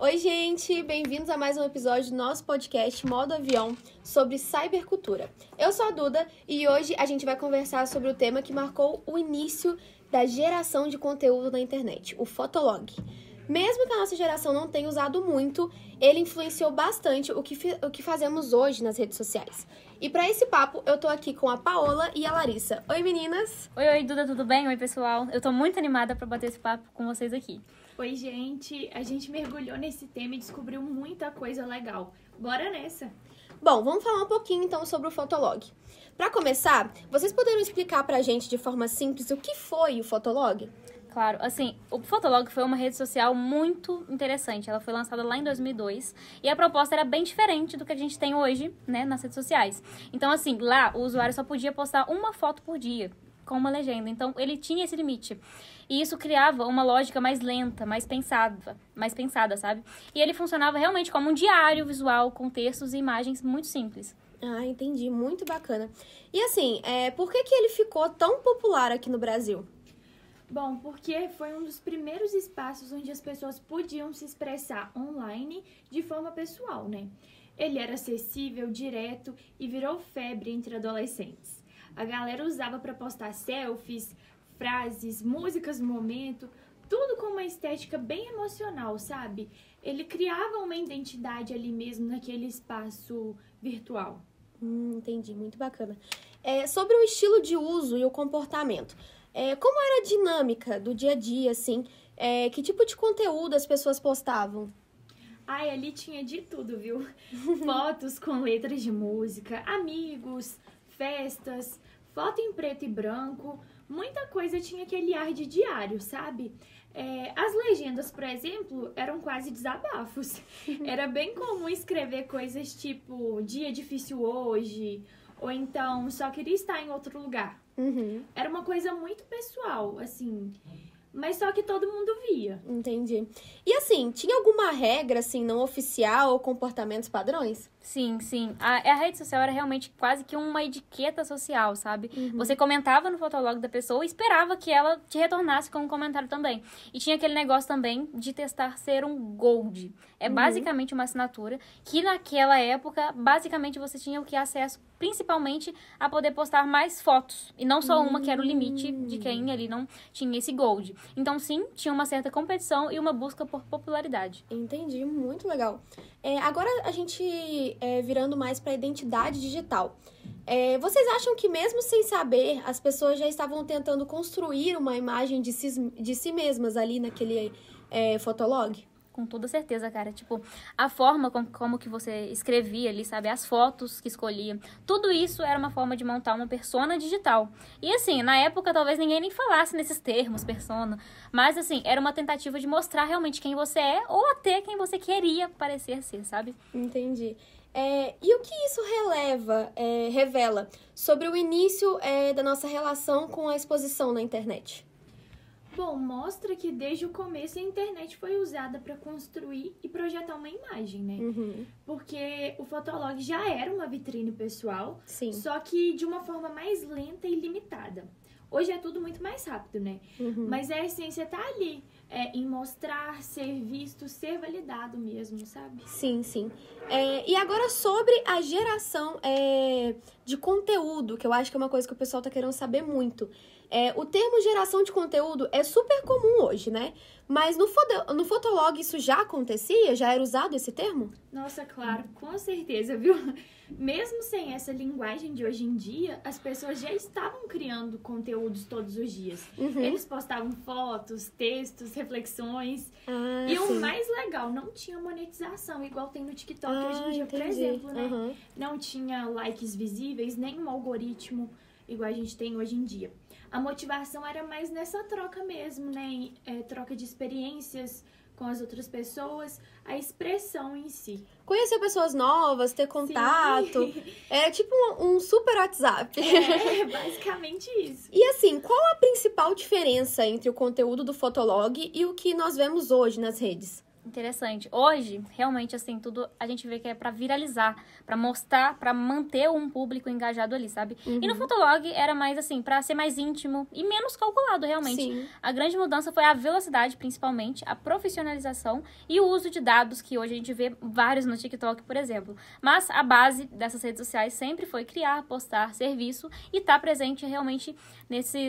Oi, gente! Bem-vindos a mais um episódio do nosso podcast Modo Avião sobre cybercultura. Eu sou a Duda e hoje a gente vai conversar sobre o tema que marcou o início da geração de conteúdo na internet, o Fotolog. Mesmo que a nossa geração não tenha usado muito, ele influenciou bastante o que fazemos hoje nas redes sociais. E para esse papo, eu tô aqui com a Paola e a Larissa. Oi, meninas! Oi, Duda, tudo bem? Oi, pessoal. Eu tô muito animada para bater esse papo com vocês aqui. Oi, gente. A gente mergulhou nesse tema e descobriu muita coisa legal. Bora nessa! Bom, vamos falar um pouquinho então sobre o Fotolog. Para começar, vocês poderiam explicar pra gente de forma simples o que foi o Fotolog? Claro, assim, o Fotolog foi uma rede social muito interessante. Ela foi lançada lá em 2002 e a proposta era bem diferente do que a gente tem hoje, né, nas redes sociais. Então, assim, lá o usuário só podia postar uma foto por dia, com uma legenda. Então, ele tinha esse limite. E isso criava uma lógica mais lenta, mais pensada, sabe? E ele funcionava realmente como um diário visual, com textos e imagens muito simples. Ah, entendi. Muito bacana. E assim, por que ele ficou tão popular aqui no Brasil? Bom, porque foi um dos primeiros espaços onde as pessoas podiam se expressar online de forma pessoal, né? Ele era acessível, direto e virou febre entre adolescentes. A galera usava para postar selfies, frases, músicas do momento, tudo com uma estética bem emocional, sabe? Ele criava uma identidade ali mesmo naquele espaço virtual. Entendi, muito bacana. Sobre o estilo de uso e o comportamento, como era a dinâmica do dia a dia, assim? Que tipo de conteúdo as pessoas postavam? Ai, ali tinha de tudo, viu? Fotos com letras de música, amigos, festas, foto em preto e branco, muita coisa tinha aquele ar de diário, sabe? As legendas, por exemplo, eram quase desabafos. Era bem comum escrever coisas tipo, dia difícil hoje, ou então, só queria estar em outro lugar. Uhum. Era uma coisa muito pessoal, assim, mas só que todo mundo via. Entendi. E assim, tinha alguma regra, assim, não oficial ou comportamentos padrões? Sim. A rede social era realmente quase que uma etiqueta social, sabe? Uhum. Você comentava no Fotolog da pessoa e esperava que ela te retornasse com um comentário também. E tinha aquele negócio também de testar ser um gold. É basicamente uma assinatura que naquela época, basicamente você tinha o que acesso principalmente a poder postar mais fotos. E não só uma, que era o limite de quem ali não tinha esse gold. Então, sim, tinha uma certa competição e uma busca por popularidade. Entendi, muito legal. Agora a gente virando mais para a identidade digital. Vocês acham que mesmo sem saber, as pessoas já estavam tentando construir uma imagem de si mesmas ali naquele Fotolog? Com toda certeza, cara. Tipo, a forma como que você escrevia ali, sabe? As fotos que escolhia. Tudo isso era uma forma de montar uma persona digital. E assim, na época talvez ninguém nem falasse nesses termos, persona. Mas assim, era uma tentativa de mostrar realmente quem você é ou até quem você queria parecer ser, sabe? Entendi. E o que isso revela sobre o início da nossa relação com a exposição na internet? Bom, mostra que desde o começo a internet foi usada para construir e projetar uma imagem, né? Uhum. Porque o Fotolog já era uma vitrine pessoal, Sim. Só que de uma forma mais lenta e limitada. Hoje é tudo muito mais rápido, né? Uhum. Mas a essência tá ali, em mostrar, ser visto, ser validado mesmo, sabe? Sim. E agora sobre a geração de conteúdo, que eu acho que é uma coisa que o pessoal tá querendo saber muito. O termo geração de conteúdo é super comum hoje, né? Mas no Fotolog isso já acontecia? Já era usado esse termo? Nossa, claro, com certeza, viu? Mesmo sem essa linguagem de hoje em dia, as pessoas já estavam criando conteúdos todos os dias. Uhum. Eles postavam fotos, textos, reflexões. E sim. o mais legal, não tinha monetização, igual tem no TikTok hoje em dia, por exemplo, né? Uhum. Não tinha likes visíveis, nem um algoritmo igual a gente tem hoje em dia. A motivação era mais nessa troca mesmo, né? Troca de experiências com as outras pessoas, a expressão em si. Conhecer pessoas novas, ter contato. Sim. É tipo um super WhatsApp. Basicamente isso. E assim, qual a principal diferença entre o conteúdo do Fotolog e o que nós vemos hoje nas redes? Interessante. Hoje, realmente, assim, tudo a gente vê que é pra viralizar, pra mostrar, pra manter um público engajado ali, sabe? E no Fotolog era mais, assim, pra ser mais íntimo e menos calculado, realmente. Sim. A grande mudança foi a velocidade, principalmente, a profissionalização e o uso de dados, que hoje a gente vê vários no TikTok, por exemplo. Mas a base dessas redes sociais sempre foi criar, postar serviço e estar presente realmente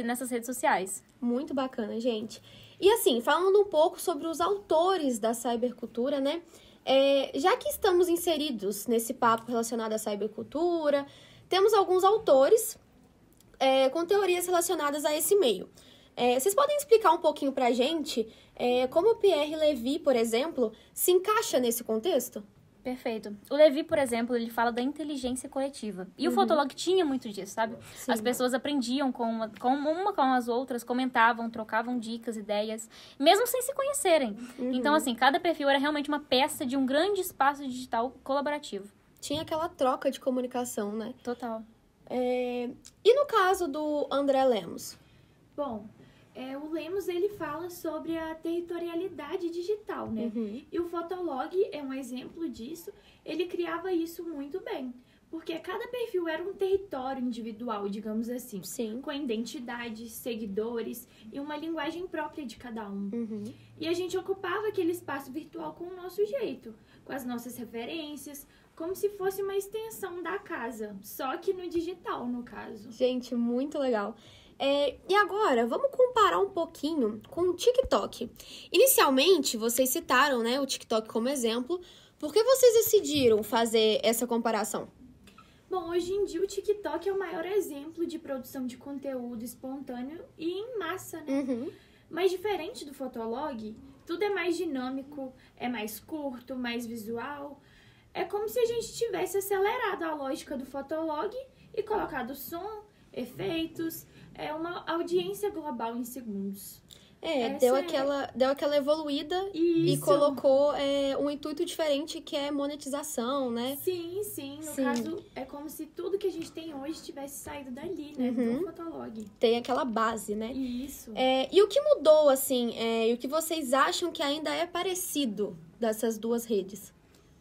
nessas redes sociais. Muito bacana, gente. E assim, falando um pouco sobre os autores da cybercultura, né? Já que estamos inseridos nesse papo relacionado à cybercultura, temos alguns autores com teorias relacionadas a esse meio. Vocês podem explicar um pouquinho pra gente como o Pierre Levy, por exemplo, se encaixa nesse contexto? Perfeito. O Levy, por exemplo, ele fala da inteligência coletiva. E o Fotolog tinha muito disso, sabe? Sim. As pessoas aprendiam uma com as outras, comentavam, trocavam dicas, ideias, mesmo sem se conhecerem. Então, assim, cada perfil era realmente uma peça de um grande espaço digital colaborativo. Tinha aquela troca de comunicação, né? Total. E no caso do André Lemos? Bom, o Lemos, ele fala sobre a territorialidade digital, né? E o Fotolog é um exemplo disso. Ele criava isso muito bem, porque cada perfil era um território individual, digamos assim. Sim. Com identidade, seguidores e uma linguagem própria de cada um. E a gente ocupava aquele espaço virtual com o nosso jeito, com as nossas referências, como se fosse uma extensão da casa, só que no digital, no caso. Gente, muito legal. E agora, vamos comparar um pouquinho com o TikTok. Inicialmente, vocês citaram, né, o TikTok como exemplo. Por que vocês decidiram fazer essa comparação? Bom, hoje em dia o TikTok é o maior exemplo de produção de conteúdo espontâneo e em massa, né? Mas diferente do Fotolog, tudo é mais dinâmico, é mais curto, mais visual. É como se a gente tivesse acelerado a lógica do Fotolog e colocado som, efeitos, uma audiência global em segundos. Deu aquela evoluída. Isso. E colocou um intuito diferente, que é monetização, né? Sim. No caso, é como se tudo que a gente tem hoje tivesse saído dali, né? Do Fotolog. Tem aquela base, né? Isso. E o que mudou, assim, e o que vocês acham que ainda é parecido dessas duas redes?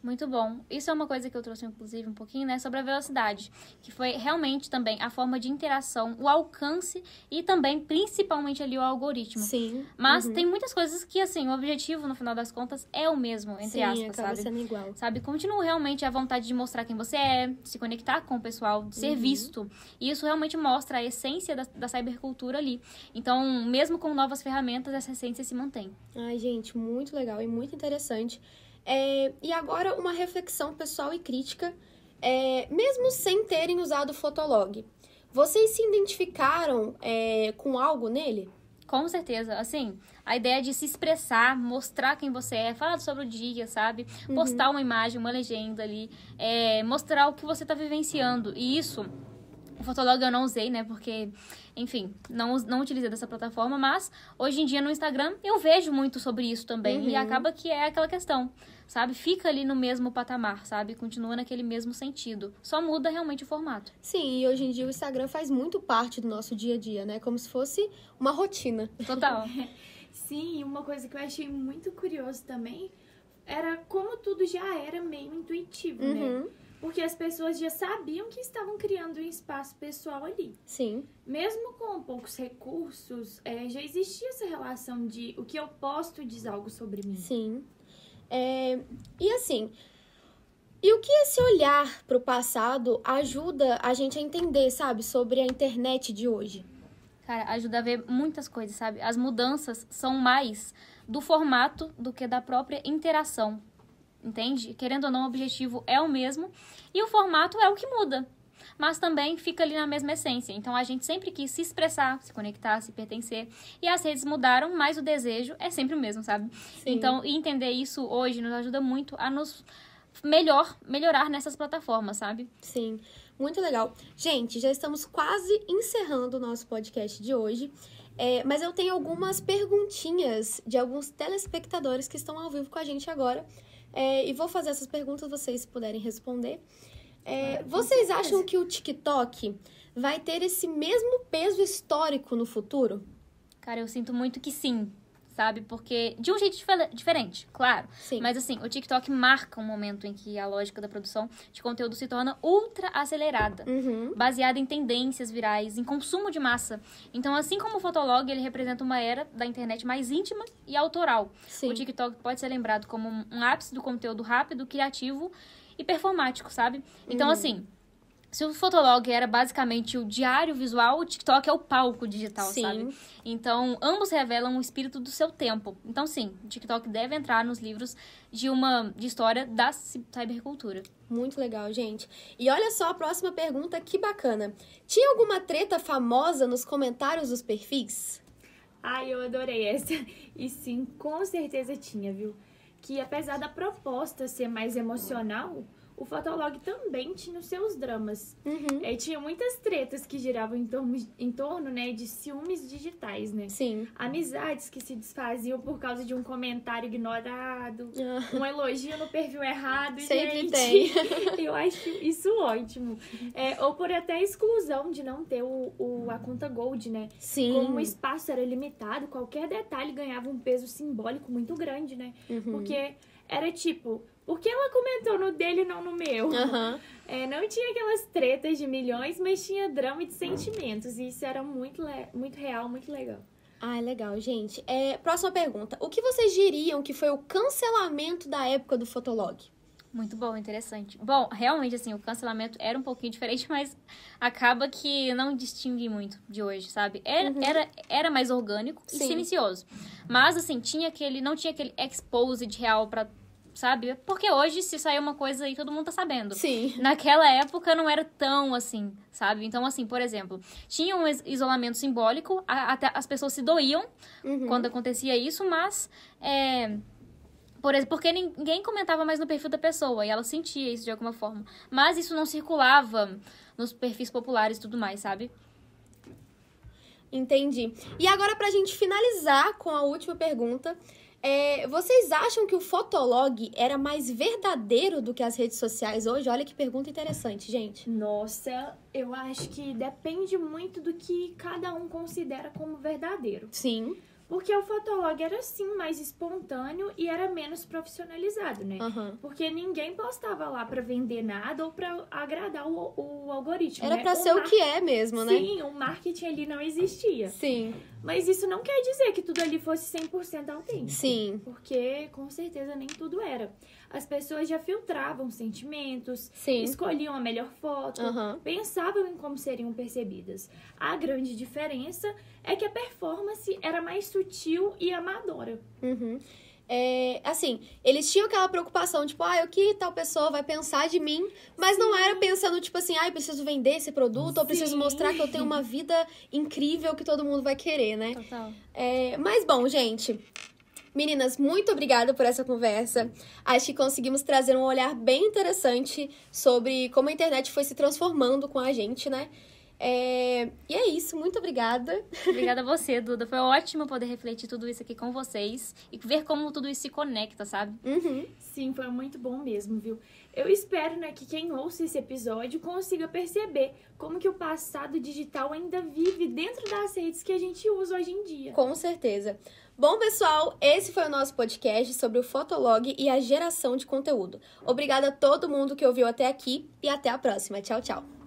Muito bom. Isso é uma coisa que eu trouxe, inclusive, um pouquinho, né? Sobre a velocidade. Que foi realmente também a forma de interação, o alcance e também, principalmente ali, o algoritmo. Sim. Mas tem muitas coisas que, assim, o objetivo, no final das contas, é o mesmo, entre aspas, acaba sabe? sendo igual. Sabe? Continua realmente a vontade de mostrar quem você é, de se conectar com o pessoal, de ser visto. E isso realmente mostra a essência da cybercultura ali. Então, mesmo com novas ferramentas, essa essência se mantém. Ai, gente, muito legal e muito interessante. E agora uma reflexão pessoal e crítica, mesmo sem terem usado o Fotolog. Vocês se identificaram com algo nele? Com certeza, assim, a ideia de se expressar, mostrar quem você é, falar sobre o dia, sabe? Postar uma imagem, uma legenda ali, mostrar o que você tá vivenciando. E isso, o Fotolog eu não usei, né? Porque, enfim, não utilizei dessa plataforma, mas hoje em dia no Instagram eu vejo muito sobre isso também. E acaba que é aquela questão, sabe? Fica ali no mesmo patamar, sabe? Continua naquele mesmo sentido. Só muda realmente o formato. Sim, e hoje em dia o Instagram faz muito parte do nosso dia a dia, né? Como se fosse uma rotina. Total. Sim, e uma coisa que eu achei muito curioso também era como tudo já era meio intuitivo, né? Porque as pessoas já sabiam que estavam criando um espaço pessoal ali. Sim. Mesmo com poucos recursos, já existia essa relação de o que eu posto diz algo sobre mim. Sim. E assim, e o que esse olhar para o passado ajuda a gente a entender, sabe, sobre a internet de hoje? Cara, ajuda a ver muitas coisas, sabe? As mudanças são mais do formato do que da própria interação, entende? Querendo ou não, o objetivo é o mesmo e o formato é o que muda. Mas também fica ali na mesma essência. Então, a gente sempre quis se expressar, se conectar, se pertencer. E as redes mudaram, mas o desejo é sempre o mesmo, sabe? Sim. Então, entender isso hoje nos ajuda muito a nos melhorar nessas plataformas, sabe? Sim, muito legal. Gente, já estamos quase encerrando o nosso podcast de hoje. Mas eu tenho algumas perguntinhas de alguns telespectadores que estão ao vivo com a gente agora. E vou fazer essas perguntas, vocês puderem responder. Vocês acham que o TikTok vai ter esse mesmo peso histórico no futuro? Cara, eu sinto muito que sim, sabe? Porque de um jeito diferente, claro. Sim. Mas assim, o TikTok marca um momento em que a lógica da produção de conteúdo se torna ultra acelerada, baseada em tendências virais, em consumo de massa. Então, assim como o Fotolog, ele representa uma era da internet mais íntima e autoral. Sim. O TikTok pode ser lembrado como um ápice do conteúdo rápido, criativo e performático, sabe? Então, assim, se o Fotolog era basicamente o diário visual, o TikTok é o palco digital, Sim. sabe? Então, ambos revelam o espírito do seu tempo. Então, sim, o TikTok deve entrar nos livros de história da cybercultura. Muito legal, gente. E olha só a próxima pergunta, que bacana. Tinha alguma treta famosa nos comentários dos perfis? Ai, eu adorei essa. E sim, com certeza tinha, viu? Que apesar da proposta ser mais emocional, o Fotolog também tinha os seus dramas. Tinha muitas tretas que giravam em torno, né, de ciúmes digitais, né? Sim. Amizades que se desfaziam por causa de um comentário ignorado, um elogio no perfil errado. Sempre gente, tem. Eu acho isso ótimo. Ou por até exclusão de não ter a conta Gold, né? Sim. Como o espaço era limitado, qualquer detalhe ganhava um peso simbólico muito grande, né? Porque era tipo, por que ela comentou no dele e não no meu? Não tinha aquelas tretas de milhões, mas tinha drama e de sentimentos. E isso era muito real, muito legal. Ah, legal, gente. Próxima pergunta. O que vocês diriam que foi o cancelamento da época do Fotolog? Muito bom, interessante. Bom, realmente, assim, o cancelamento era um pouquinho diferente, mas acaba que não distingue muito de hoje, sabe? Era mais orgânico e silencioso. Mas, assim, não tinha aquele exposed real pra, sabe? Porque hoje, se sair uma coisa aí, todo mundo tá sabendo. Sim. Naquela época, não era tão assim, sabe? Então, assim, por exemplo, tinha um isolamento simbólico, até as pessoas se doíam quando acontecia isso, mas... porque ninguém comentava mais no perfil da pessoa, e ela sentia isso de alguma forma. Mas isso não circulava nos perfis populares e tudo mais, sabe? Entendi. E agora, pra gente finalizar com a última pergunta, vocês acham que o Fotolog era mais verdadeiro do que as redes sociais hoje? Olha que pergunta interessante, gente. Nossa, eu acho que depende muito do que cada um considera como verdadeiro. Sim. Porque o Fotolog era, sim, mais espontâneo e era menos profissionalizado, né? Porque ninguém postava lá pra vender nada ou pra agradar o algoritmo, Era pra ser o que é mesmo, né? Sim, o marketing ali não existia. Sim. Mas isso não quer dizer que tudo ali fosse 100% autêntico. Sim. Porque, com certeza, nem tudo era. As pessoas já filtravam sentimentos, Sim. escolhiam a melhor foto, pensavam em como seriam percebidas. A grande diferença é que a performance era mais sutil e amadora. Assim, eles tinham aquela preocupação, tipo, o que tal pessoa vai pensar de mim? Mas não era pensando, tipo assim, eu preciso vender esse produto, ou preciso mostrar que eu tenho uma vida incrível que todo mundo vai querer, né? Total. Mas, bom, gente... Meninas, muito obrigada por essa conversa. Acho que conseguimos trazer um olhar bem interessante sobre como a internet foi se transformando com a gente, né? E é isso, muito obrigada. Obrigada a você, Duda. Foi ótimo poder refletir tudo isso aqui com vocês e ver como tudo isso se conecta, sabe? Sim, foi muito bom mesmo, viu? Eu espero, né, que quem ouça esse episódio consiga perceber como que o passado digital ainda vive dentro das redes que a gente usa hoje em dia. Com certeza. Bom, pessoal, esse foi o nosso podcast sobre o Fotolog e a geração de conteúdo. Obrigada a todo mundo que ouviu até aqui e até a próxima. Tchau, tchau.